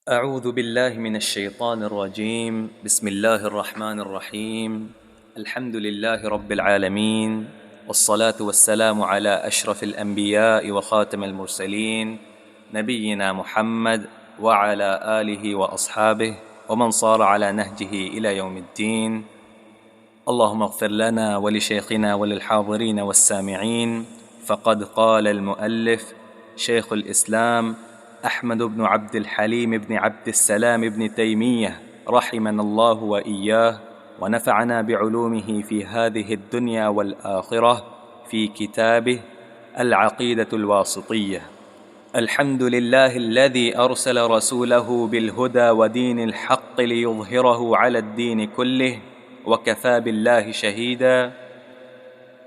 أعوذ بالله من الشيطان الرجيم. بسم الله الرحمن الرحيم. الحمد لله رب العالمين، والصلاة والسلام على أشرف الأنبياء وخاتم المرسلين، نبينا محمد وعلى آله وأصحابه ومن صار على نهجه إلى يوم الدين. اللهم اغفر لنا ولشيخنا وللحاضرين والسامعين. فقد قال المؤلف شيخ الإسلام أحمد بن عبد الحليم بن عبد السلام بن تيمية رحمنا الله وإياه، ونفعنا بعلومه في هذه الدنيا والآخرة، في كتابه العقيدة الواسطية: الحمد لله الذي أرسل رسوله بالهدى ودين الحق ليظهره على الدين كله، وكفى بالله شهيدا.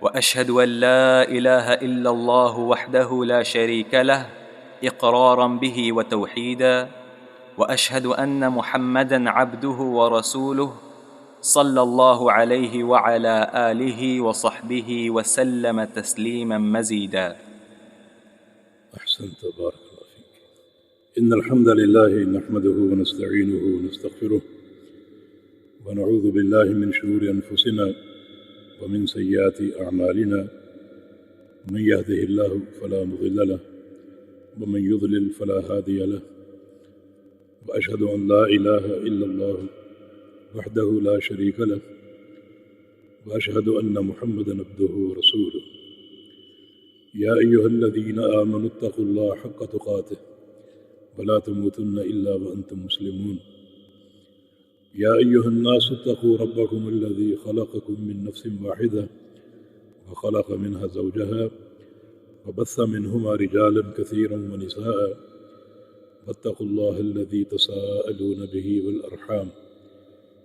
وأشهد أن لا إله إلا الله وحده لا شريك له إقرارا به وتوحيدا، وأشهد أن محمدا عبده ورسوله صلى الله عليه وعلى آله وصحبه وسلم تسليما مزيدا. أحسنت، بارك الله فيك. إن الحمد لله نحمده ونستعينه ونستغفره ونعوذ بالله من شرور أنفسنا ومن سيئات أعمالنا، من يهده الله فلا مضل له ومن يضلل فلا هادي له، وأشهد أن لا إله إلا الله وحده لا شريك له، وأشهد أن محمدا عبده ورسوله. يا أيها الذين آمنوا اتقوا الله حق تقاته ولا تموتن إلا وأنتم مسلمون. يا أيها الناس اتقوا ربكم الذي خلقكم من نفس واحدة وخلق منها زوجها وبث منهما رجالا كثيرا ونساء، واتقوا الله الذي تساءلون به والأرحام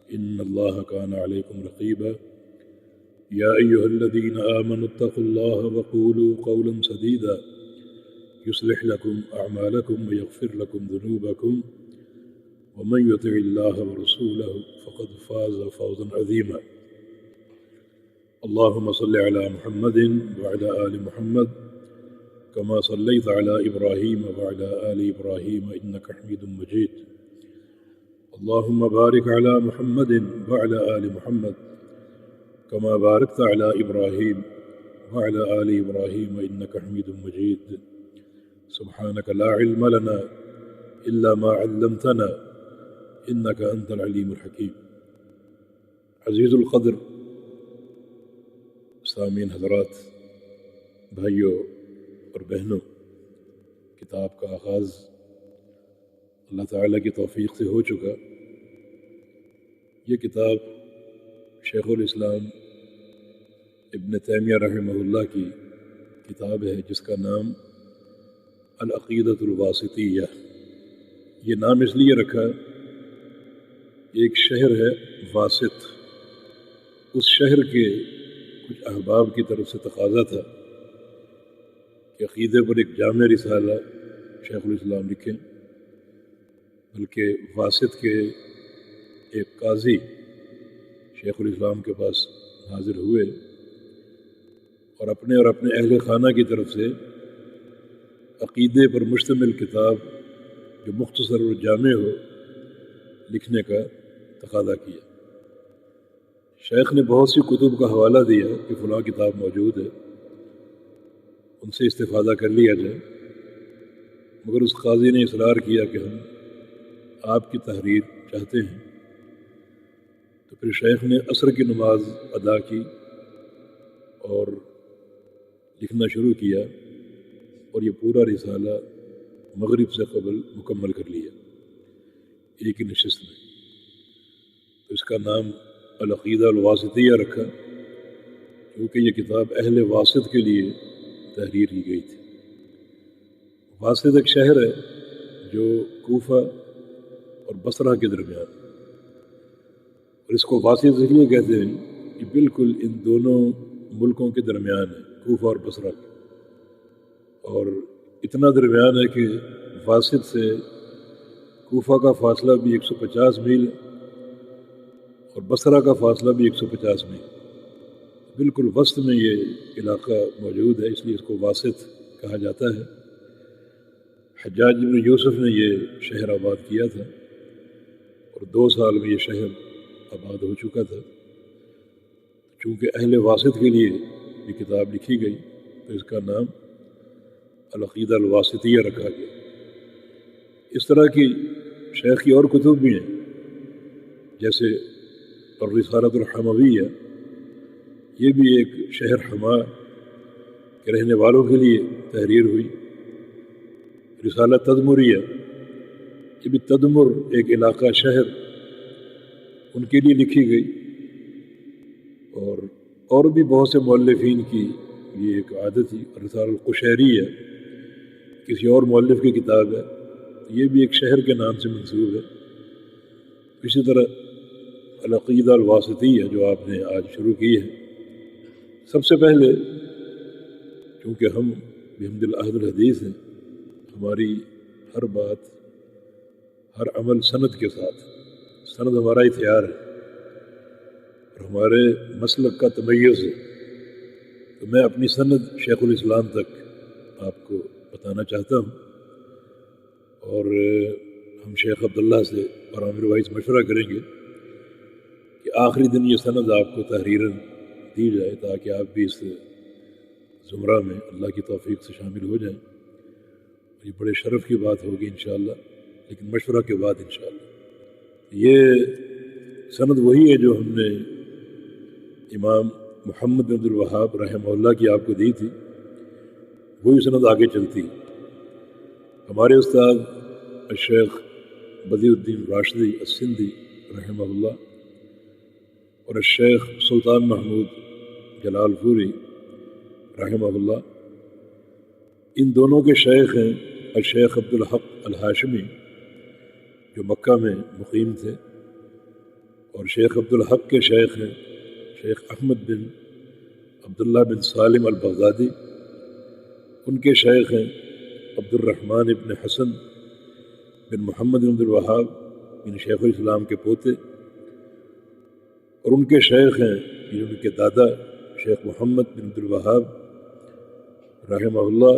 إن الله كان عليكم رقيبا. يا أيها الذين آمنوا اتقوا الله وقولوا قولا سديدا يصلح لكم أعمالكم ويغفر لكم ذنوبكم، ومن يطع الله ورسوله فقد فاز فوزا عظيما. اللهم صل على محمد وعلى آل محمد كما صليت على إبراهيم وعلى آل إبراهيم إنك حميد مجيد. اللهم بارك على محمد وعلى آل محمد كما باركت على إبراهيم وعلى آل إبراهيم إنك حميد مجيد. سبحانك لا علم لنا إلا ما علمتنا إنك أنت العليم الحكيم. عزیز القدر سامعین حضرات، بھائیوں اور بہنوں، کتاب کا آغاز اللہ تعالیٰ کی توفیق سے ہو چکا۔ یہ کتاب شیخ الاسلام ابن تیمیہ رحمہ اللہ کی کتاب ہے، جس کا نام العقیدۃ الواسطیہ۔ یہ نام اس لیے رکھا، ایک شہر ہے واسط، اس شہر کے کچھ احباب کی طرف سے تقاضا تھا کہ عقیدے پر ایک جامع رسالہ شیخ الاسلام لکھیں، بلکہ واسط کے ایک قاضی شیخ الاسلام کے پاس حاضر ہوئے اور اپنے اہل خانہ کی طرف سے عقیدے پر مشتمل کتاب جو مختصر اور جامع ہو لکھنے کا تقاضا کیا۔ شیخ نے بہت سی کتب کا حوالہ دیا کہ فلاں کتاب موجود ہے، ان سے استفادہ کر لیا جائے، مگر اس قاضی نے اصرار کیا کہ ہم آپ کی تحریر چاہتے ہیں۔ تو پھر شیخ نے عصر کی نماز ادا کی اور لکھنا شروع کیا، اور یہ پورا رسالہ مغرب سے قبل مکمل کر لیا ایک ہی نشست میں۔ تو اس کا نام العقیدہ الواسطیہ رکھا، کیونکہ یہ کتاب اہل واسط کے لیے تحریر کی گئی تھی۔ واسط ایک شہر ہے جو کوفہ اور بصرہ کے درمیان، اور اس کو واسط اس لیے کہتے ہیں کہ بالکل ان دونوں ملکوں کے درمیان ہے، کوفہ اور بصرہ، اور اتنا درمیان ہے کہ واسط سے کوفہ کا فاصلہ بھی 150 میل ہے اور بصرہ کا فاصلہ بھی 150 میل، بالکل وسط میں یہ علاقہ موجود ہے، اس لیے اس کو واسط کہا جاتا ہے۔ حجاج بن یوسف نے یہ شہر آباد کیا تھا اور 2 سال میں یہ شہر آباد ہو چکا تھا۔ چونکہ اہل واسط کے لیے یہ کتاب لکھی گئی تو اس کا نام العقیدہ الواسطیہ رکھا گیا۔ اس طرح کی شیخ کی اور کتب بھی ہیں، جیسے الرسالۃ الحمویہ، یہ بھی ایک شہر حما کے رہنے والوں کے لیے تحریر ہوئی۔ رسالہ تدمریہ، یہ بھی تدمر ایک علاقہ شہر ان کے لیے لکھی گئی۔ اور بھی بہت سے مؤلفین کی یہ ایک عادت تھی۔ رسالہ القشیریہ کسی اور مؤلف کی کتاب ہے، یہ بھی ایک شہر کے نام سے منسوب ہے۔ اسی طرح العقیدہ الواسطیہ جو آپ نے آج شروع کی ہے، سب سے پہلے چونکہ ہم بحمد العہد الحدیث ہیں، ہماری ہر بات ہر عمل سند کے ساتھ، سند ہمارا ہتھیار ہے اور ہمارے مسلک کا تمیز ہے۔ تو میں اپنی سند شیخ الاسلام تک آپ کو بتانا چاہتا ہوں، اور ہم شیخ عبداللہ سے اور عامر بھائی سے مشورہ کریں گے کہ آخری دن یہ سند آپ کو تحریراً دی جائے، تاکہ آپ بھی اس زمرہ میں اللہ کی توفیق سے شامل ہو جائیں۔ یہ بڑے شرف کی بات ہوگی انشاءاللہ، لیکن مشورہ کے بعد انشاءاللہ۔ یہ سند وہی ہے جو ہم نے امام محمد بن عبد الوہاب رحمہ اللہ کی آپ کو دی تھی، وہی سند آگے چلتی۔ ہمارے استاد الشیخ بدیع الدین راشدی السندھی رحمہ اللہ اور الشیخ سلطان محمود جلال پوری رحمہ اللہ، ان دونوں کے شیخ ہیں الشیخ عبدالحق الہاشمی جو مکہ میں مقیم تھے، اور شیخ عبدالحق کے شیخ ہیں شیخ احمد بن عبداللہ بن سالم البغدادی، ان کے شیخ ہیں عبد الرحمن بن حسن بن محمد بن عبد الوہاب بن شیخ الاسلام کے پوتے، اور ان کے شیخ ہیں ان کے دادا شیخ محمد بن عبد الوہاب رحمہ اللہ،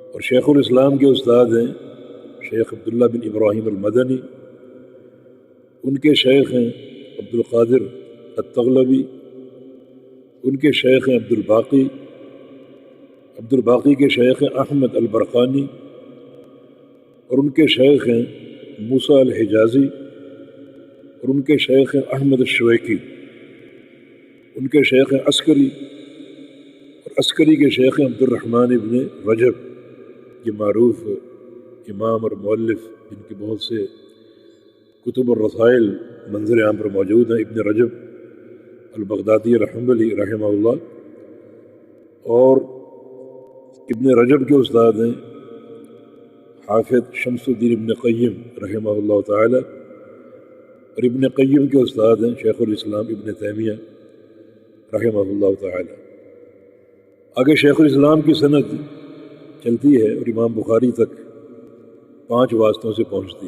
اور شیخ الاسلام کے استاد ہیں شیخ عبداللہ بن ابراہیم المدنی، ان کے شیخ ہیں عبد القادر التغلبی، ان کے شیخ ہیں عبد الباقی کے شیخ ہیں احمد البرقانی، اور ان کے شیخ ہیں موسیٰ الحجازی، اور ان کے شیخ ہیں احمد الشویکی، ان کے شیخ ہیں عسکری، اور عسکری کے شیخ ہیں عبد الرحمن ابن رجب، یہ معروف امام اور مؤلف جن کے بہت سے کتب اور رسائل منظر عام پر موجود ہیں، ابن رجب البغدادی الحنبلی رحمہ اللہ۔ اور ابن رجب کے استاد ہیں حافظ شمس الدین ابن قیم رحمہ اللہ تعالی، اور ابن قیم کے استاد ہیں شیخ الاسلام ابن تیمیہ رحمہ اللہ تعالی۔ آگے شیخ الاسلام کی سند چلتی ہے اور امام بخاری تک 5 واسطوں سے پہنچتی۔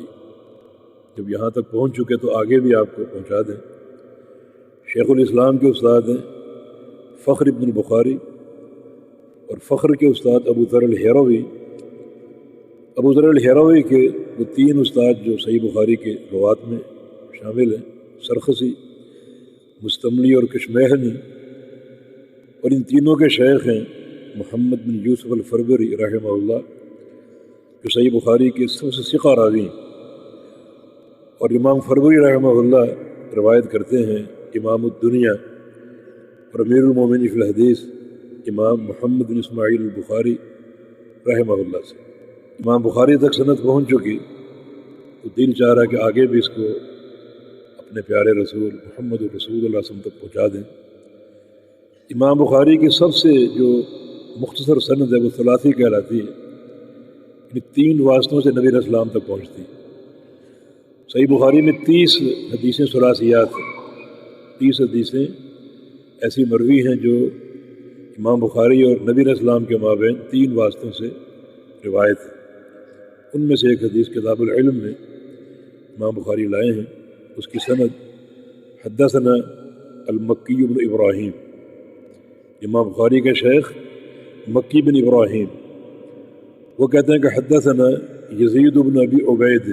جب یہاں تک پہنچ چکے تو آگے بھی آپ کو پہنچا دیں۔ شیخ الاسلام کے استاد ہیں فخر ابن البخاری، اور فخر کے استاد ابو ذر الحیروی۔ ابو ذر الحیروی کے وہ 3 استاد جو صحیح بخاری کے روات میں شامل ہیں، سرخسی، مستملی اور کشمیہنی، اور ان تینوں کے شیخ ہیں محمد بن یوسف الفربری رحمہ اللہ، جو صحیح بخاری کے سب سے ثقہ راوی ہیں۔ اور امام فربری رحمہ اللہ روایت کرتے ہیں امام الدنیا اور امیر المومنین فی الحدیث امام محمد بن اسماعیل البخاری رحمہ اللہ سے۔ امام بخاری تک سند پہنچ چکی تو دل چاہ رہا کہ آگے بھی اس کو اپنے پیارے رسول محمد الرسول اللہ صلی اللہ علیہ وسلم تک پہنچا دیں۔ امام بخاری کی سب سے جو مختصر سند ہے وہ ثلاثی کہلاتی ہے، یعنی 3 واسطوں سے نبی علیہ السلام تک پہنچتی۔ صحیح بخاری میں 30 حدیثیں ثلاثیات ہیں، 30 حدیثیں ایسی مروی ہیں جو امام بخاری اور نبی علیہ السلام کے مابین 3 واسطوں سے روایت ہے۔ ان میں سے ایک حدیث کتاب العلم میں امام بخاری لائے ہیں، اس کی سند حدثنا المکی بن ابراہیم، امام بخاری کے شیخ مکی بن ابراہیم، وہ کہتے ہیں کہ حدثنا یزید بن ابی عبید،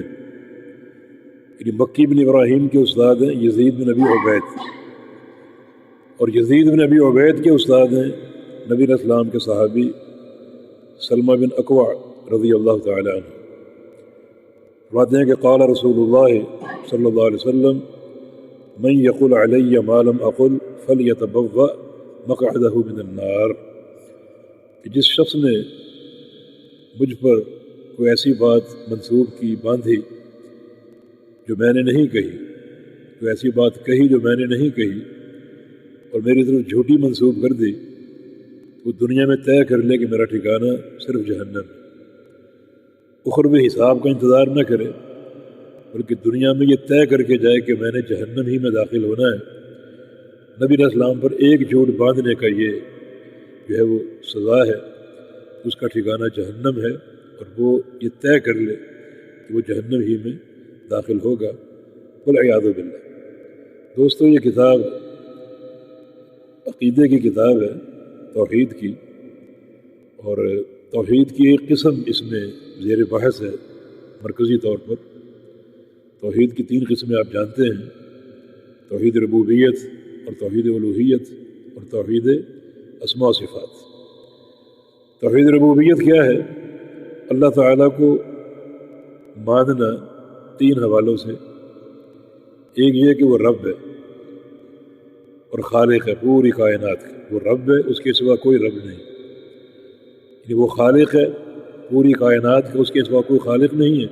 یعنی مکی بن ابراہیم کے استاد ہیں یزید بن ابی عبید، اور یزید بن ابی عبید کے استاد ہیں نبی علیہ السلام کے صحابی سلمہ بن اکوع رضی اللہ تعالی عنہ۔ فرماتے ہیں کہ قال رسول اللہ صلی اللہ علیہ وسلم من یقل علی ما لم اقل فلیتبوأ مقعدہ من النار، کہ جس شخص نے مجھ پر کوئی ایسی بات منسوب کی، باندھی جو میں نے نہیں کہی، کوئی ایسی بات کہی جو میں نے نہیں کہی اور میری طرف جھوٹی منسوب کر دی، وہ دنیا میں طے کر لے کہ میرا ٹھکانہ صرف جہنم ہے، اخروی حساب کا انتظار نہ کرے، بلکہ دنیا میں یہ طے کر کے جائے کہ میں نے جہنم ہی میں داخل ہونا ہے۔ نبی علیہ السلام پر ایک جھوٹ باندھنے کا یہ جو ہے وہ سزا ہے، اس کا ٹھکانہ جہنم ہے، اور وہ یہ طے کر لے کہ وہ جہنم ہی میں داخل ہوگا، والعیاذ باللہ۔ دوستو، یہ کتاب عقیدے کی کتاب ہے، توحید کی، اور توحید کی ایک قسم اس میں زیر بحث ہے مرکزی طور پر۔ توحید کی 3 قسمیں آپ جانتے ہیں، توحید ربوبیت اور توحید الوہیت اور توحید اسماء و صفات۔ توحید ربوبیت کیا ہے؟ اللہ تعالیٰ کو ماننا 3 حوالوں سے۔ ایک یہ کہ وہ رب ہے اور خالق ہے پوری کائنات کا، وہ رب ہے، اس کے سوا کوئی رب نہیں، یعنی وہ خالق ہے پوری کائنات کا، اس کے سوا کوئی خالق نہیں ہے،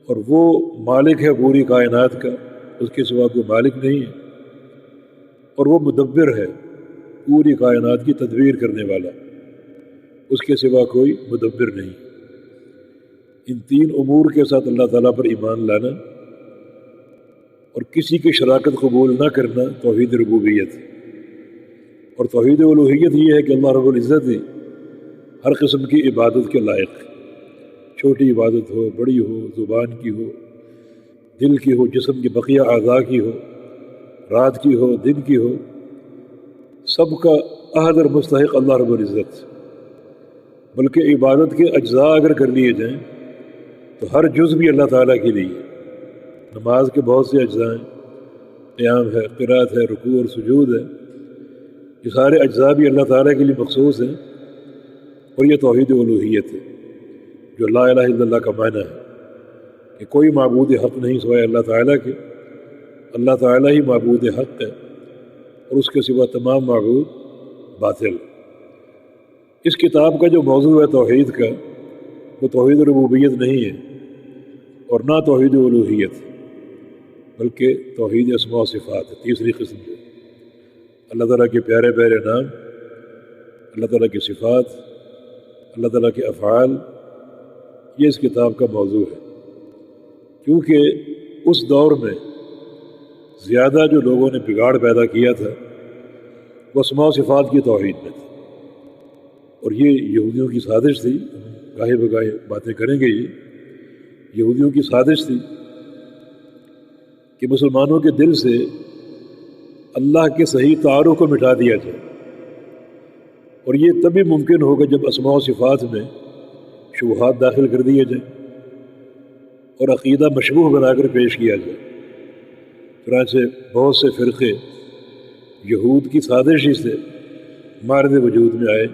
اور وہ مالک ہے پوری کائنات کا، اس کے سوا کوئی مالک نہیں ہے، اور وہ مدبر ہے پوری کائنات کی تدبیر کرنے والا، اس کے سوا کوئی مدبر نہیں۔ ان 3 امور کے ساتھ اللہ تعالیٰ پر ایمان لانا اور کسی کی شراکت قبول نہ کرنا توحید ربوبیت، اور توحید الوہیت یہ ہے کہ اللہ رب العزت ہی ہر قسم کی عبادت کے لائق، چھوٹی عبادت ہو، بڑی ہو، زبان کی ہو، دل کی ہو، جسم کی بقیہ اعضاء کی ہو، رات کی ہو، دن کی ہو، سب کا احد اور مستحق اللہ رب العزت۔ بلکہ عبادت کے اجزاء اگر کر لیے جائیں تو ہر جز بھی اللہ تعالیٰ کے لیے ہے۔ نماز کے بہت سے اجزاء ہیں، قیام ہے، قرات ہے، رکوع اور سجود ہے، یہ سارے اجزاء بھی اللہ تعالیٰ کے لیے مخصوص ہیں، اور یہ توحید الوہیت ہے جو لا الہ الا اللہ کا معنی ہے کہ کوئی معبود حق نہیں سوائے اللہ تعالیٰ کے، اللہ تعالیٰ ہی معبود حق ہے اور اس کے سوا تمام معبود باطل۔ اس کتاب کا جو موضوع ہے توحید کا، وہ توحید ربوبیت نہیں ہے اور نہ توحید الوہیت، بلکہ توحید اسماء و صفات ہے، تیسری قسم ہے۔ اللہ تعالیٰ کے پیارے پیارے نام، اللہ تعالیٰ کی صفات، اللہ تعالیٰ کے افعال، یہ اس کتاب کا موضوع ہے۔ کیونکہ اس دور میں زیادہ جو لوگوں نے بگاڑ پیدا کیا تھا وہ اسماء و صفات کی توحید میں تھا، اور یہ یہودیوں کی سازش تھی، گاہے بگاہے باتیں کریں گے، یہ یہودیوں کی سازش تھی کہ مسلمانوں کے دل سے اللہ کے صحیح تعارف کو مٹا دیا جائے، اور یہ تبھی ممکن ہوگا جب اسماء و صفات میں شبہات داخل کر دیے جائیں اور عقیدہ مشبوہ بنا کر پیش کیا جائے۔ چنانچہ بہت سے فرقے یہود کی سازش ہی سے مارد وجود میں آئے،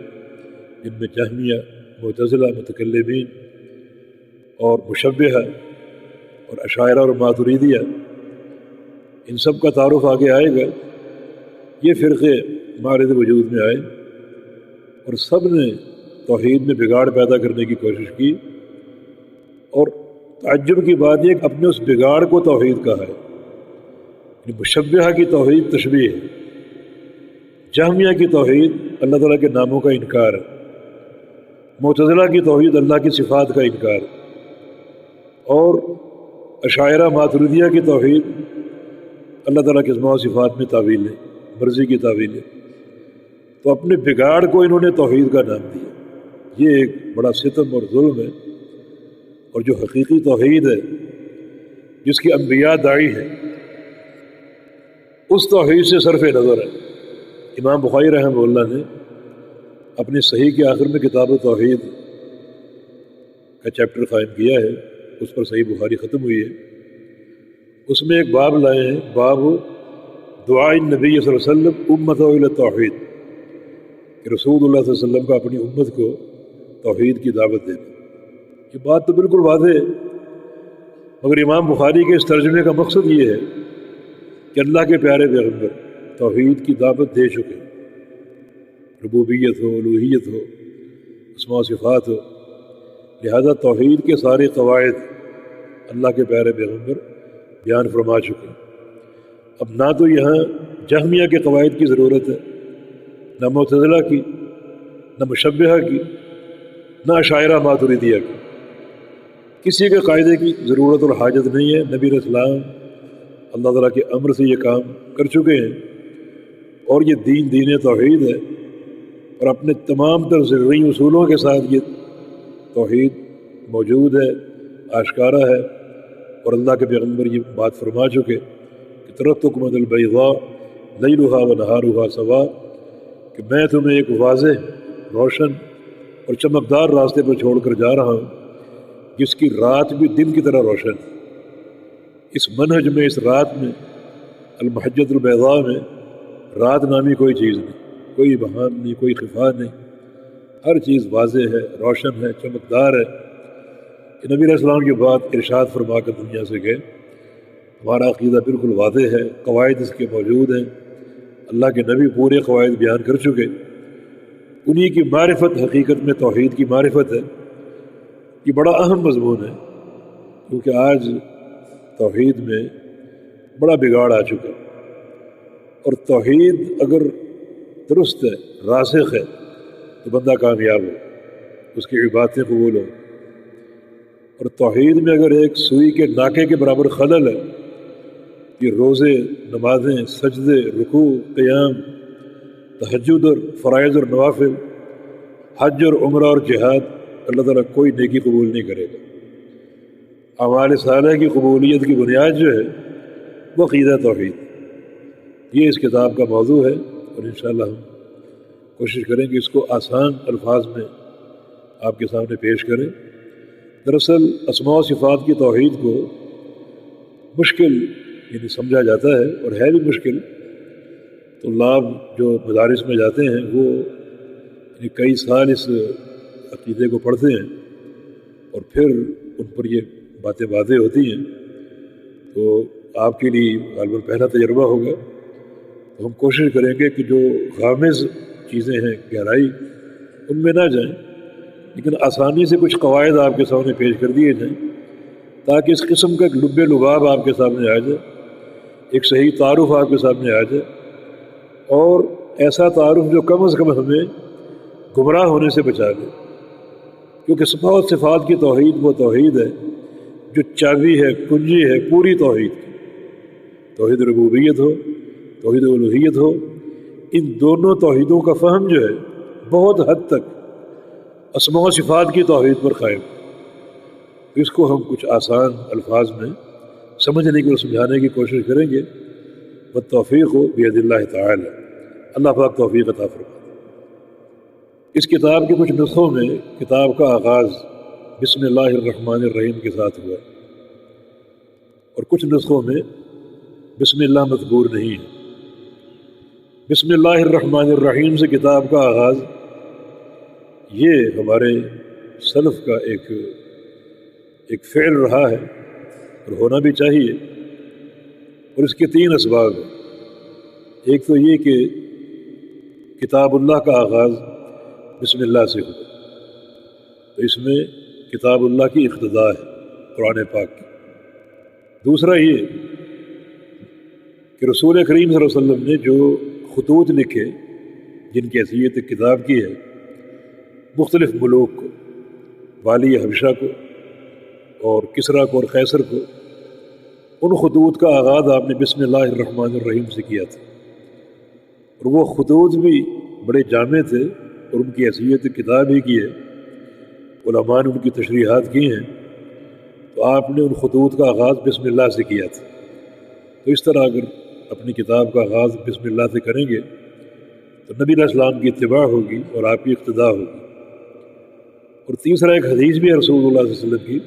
جن میں جہمیہ، معتزلہ، متکلمین اور مشبہہ اور اشاعرہ اور ماتریدیہ، ان سب کا تعارف آگے آئے گا۔ یہ فرقے مارد وجود میں آئے اور سب نے توحید میں بگاڑ پیدا کرنے کی کوشش کی، اور تعجب کی بات یہ کہ اپنے اس بگاڑ کو توحید کہا ہے۔ مشبہہ کی توحید تشبیہ ہے، جہمیہ کی توحید اللہ تعالیٰ کے ناموں کا انکار، معتزلہ کی توحید اللہ کی صفات کا انکار، اور اشاعرہ ماتریدیہ کی توحید اللہ تعالیٰ کے اسماء و صفات میں تعویل ہے، مرضی کی تعویل ہے۔ تو اپنے بگاڑ کو انہوں نے توحید کا نام دیا۔ یہ ایک بڑا ستم اور ظلم ہے، اور جو حقیقی توحید ہے جس کی انبیاء داعی ہیں، اس توحید سے صرف نظر ہے۔ امام بخاری رحمہ اللہ نے اپنی صحیح کے آخر میں کتاب توحید کا چیپٹر قائم کیا ہے، اس پر صحیح بخاری ختم ہوئی ہے۔ اس میں ایک باب لائے ہیں، باب دعاء النبی صلی اللہ علیہ وسلم امت الی التوحید، کہ رسول اللہ صلی اللہ علیہ وسلم کا اپنی امت کو توحید کی دعوت دینا۔ یہ بات تو بالکل واضح ہے، مگر امام بخاری کے اس ترجمے کا مقصد یہ ہے کہ اللہ کے پیارے پیغمبر توحید کی دعوت دے چکے، ربوبیت ہو، الوہیت ہو، اسماء و صفات ہو، لہذا توحید کے سارے قواعد اللہ کے پیارے پیغمبر بیان فرما چکے۔ اب نہ تو یہاں جہمیہ کے قواعد کی ضرورت ہے، نہ معتزلہ کی، نہ مشبہہ کی، نہ اشاعرہ ماتریدیہ کی، کسی کے قاعدے کی ضرورت اور حاجت نہیں ہے۔ نبی علیہ السلام اللہ تعالیٰ کے امر سے یہ کام کر چکے ہیں، اور یہ دین توحید ہے، اور اپنے تمام تر ضروری اصولوں کے ساتھ یہ توحید موجود ہے، آشکارا ہے۔ اور اللہ کے پیغمبر یہ بات فرما چکے کہ ترکتکم علی البیضاء لیلھا ونہارھا سواء، کہ میں تمہیں ایک واضح، روشن اور چمکدار راستے پر چھوڑ کر جا رہا ہوں، جس کی رات بھی دن کی طرح روشن ہے۔ اس منہج میں، اس رات میں، المحجۃ البیضاء میں، رات نامی کوئی چیز نہیں، کوئی ابہام نہیں، کوئی خفا نہیں، ہر چیز واضح ہے، روشن ہے، چمکدار ہے۔ کہ نبی علیہ السلام کی بات ارشاد فرما کر دنیا سے گئے، ہمارا عقیدہ بالکل واضح ہے، قواعد اس کے موجود ہیں، اللہ کے نبی پورے قواعد بیان کر چکے، انہی کی معرفت حقیقت میں توحید کی معرفت ہے۔ یہ بڑا اہم مضمون ہے، کیونکہ آج توحید میں بڑا بگاڑ آ چکا ہے، اور توحید اگر درست ہے، راسخ ہے، تو بندہ کامیاب ہو، اس کی عبادتیں قبول ہو۔ اور توحید میں اگر ایک سوئی کے ناکے کے برابر خلل ہے، کہ روزے، نمازیں، سجدے، رکوع، قیام، تہجد اور فرائض اور نوافل، حج اور عمرہ اور جہاد، اللہ تعالیٰ کوئی نیکی قبول نہیں کرے گا۔ اعمال صالحہ کی قبولیت کی بنیاد جو ہے وہ عقیدہ توحید، یہ اس کتاب کا موضوع ہے، اور انشاءاللہ ہم کوشش کریں کہ اس کو آسان الفاظ میں آپ کے سامنے پیش کریں۔ دراصل اسماء و صفات کی توحید کو مشکل یعنی سمجھا جاتا ہے، اور ہے بھی مشکل۔ طلاب جو مدارس میں جاتے ہیں وہ کئی سال اس عقیدے کو پڑھتے ہیں، اور پھر ان پر یہ باتیں واضح ہوتی ہیں، تو آپ کے لیے غالباً پہلا تجربہ ہوگا۔ تو ہم کوشش کریں گے کہ جو غامض چیزیں ہیں، گہرائی، ان میں نہ جائیں، لیکن آسانی سے کچھ قواعد آپ کے سامنے پیش کر دیے جائیں، تاکہ اس قسم کا ایک لب لباب آپ کے سامنے آ جائے، ایک صحیح تعارف آپ کے سامنے آ جائے، اور ایسا تعارف جو کم از کم ہمیں گمراہ ہونے سے بچا لے۔ کیونکہ اسماء و صفات کی توحید وہ توحید ہے جو چابی ہے، کنجی ہے پوری توحید کی۔ توحید ربوبیت ہو، توحید الوہیت ہو، ان دونوں توحیدوں کا فہم جو ہے بہت حد تک اسماء و صفات کی توحید پر قائم۔ اس کو ہم کچھ آسان الفاظ میں سمجھنے کی اور سمجھانے کی کوشش کریں گے۔ والتوفیق بید اللہ تعالی، اللہ پاک توفیق عطا فرمائے۔ اس کتاب کے کچھ نسخوں میں کتاب کا آغاز بسم اللہ الرحمن الرحیم کے ساتھ ہوا، اور کچھ نسخوں میں بسم اللہ مذکور نہیں ہے۔ بسم اللہ الرحمن الرحیم سے کتاب کا آغاز یہ ہمارے سلف کا ایک فعل رہا ہے، اور ہونا بھی چاہیے، اور اس کے 3 اسباب ہیں۔ ایک تو یہ کہ کتاب اللہ کا آغاز بسم اللہ سے ہوا، تو اس میں کتاب اللہ کی اقتداء ہے، قرآن پاک کی۔ دوسرا یہ کہ رسول کریم صلی اللہ علیہ وسلم نے جو خطوط لکھے، جن کی حیثیت کتاب کی ہے، مختلف ملوک کو، والی حبشہ کو اور کسریٰ کو اور قیصر کو، ان خطوط کا آغاز آپ نے بسم اللہ الرحمن الرحیم سے کیا تھا، اور وہ خطوط بھی بڑے جامع تھے، اور ان کی حیثیت کتاب ہی کی ہے، علماء نے ان کی تشریحات کی ہیں، تو آپ نے ان خطوط کا آغاز بسم اللہ سے کیا تھا۔ تو اس طرح اگر اپنی کتاب کا آغاز بسم اللہ سے کریں گے تو نبی علیہ السلام کی اتباع ہوگی اور آپ کی اقتداء ہوگی۔ اور تیسرا ایک حدیث بھی ہے رسول اللہ صلی اللہ علیہ وسلم کی،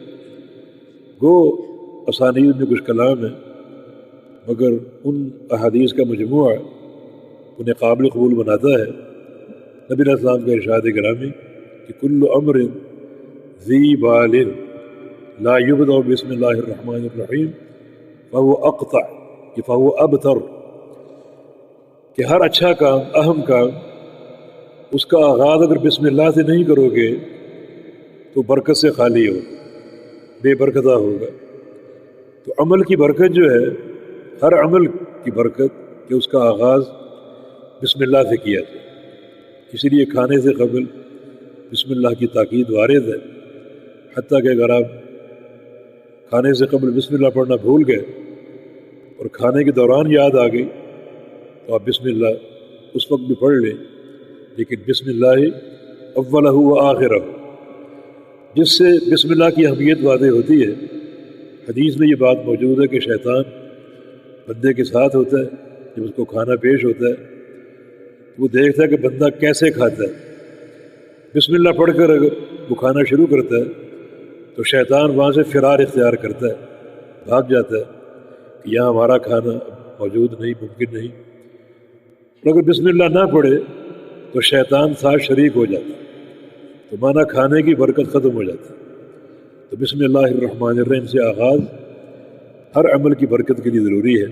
گو اسانید میں کچھ کلام ہے مگر ان احادیث کا مجموعہ انہیں قابل قبول بناتا ہے۔ نبی علیہ السلام کا ارشاد گرامی کہ کل امر ذی بال لا یبدأ بسم اللہ الرحمن الرحیم فہو اقطع فہو ابتر، کہ ہر اچھا کام، اہم کام، اس کا آغاز اگر بسم اللہ سے نہیں کرو گے تو برکت سے خالی ہو، بے برکتہ ہوگا۔ تو عمل کی برکت جو ہے، ہر عمل کی برکت کہ اس کا آغاز بسم اللہ سے کیا جائے، اسی لیے کھانے سے قبل بسم اللہ کی تاکید وارد ہے، حتیٰ کہ اگر آپ کھانے سے قبل بسم اللہ پڑھنا بھول گئے اور کھانے کے دوران یاد آ گئی تو آپ بسم اللہ اس وقت بھی پڑھ لیں، لیکن بسم اللہ اولہ و آخرہ، جس سے بسم اللہ کی اہمیت واضح ہوتی ہے۔ حدیث میں یہ بات موجود ہے کہ شیطان بندے کے ساتھ ہوتا ہے، جب اس کو کھانا پیش ہوتا ہے تو وہ دیکھتا ہے کہ بندہ کیسے کھاتا ہے، بسم اللہ پڑھ کر اگر وہ کھانا شروع کرتا ہے تو شیطان وہاں سے فرار اختیار کرتا ہے، بھاگ جاتا ہے کہ یہاں ہمارا کھانا موجود نہیں، ممکن نہیں۔ اور اگر بسم اللہ نہ پڑھے تو شیطان ساتھ شریک ہو جاتا ہے، تو مانا کھانے کی برکت ختم ہو جاتا ہے۔ تو بسم اللہ الرحمن الرحیم سے آغاز ہر عمل کی برکت کے لیے ضروری ہے۔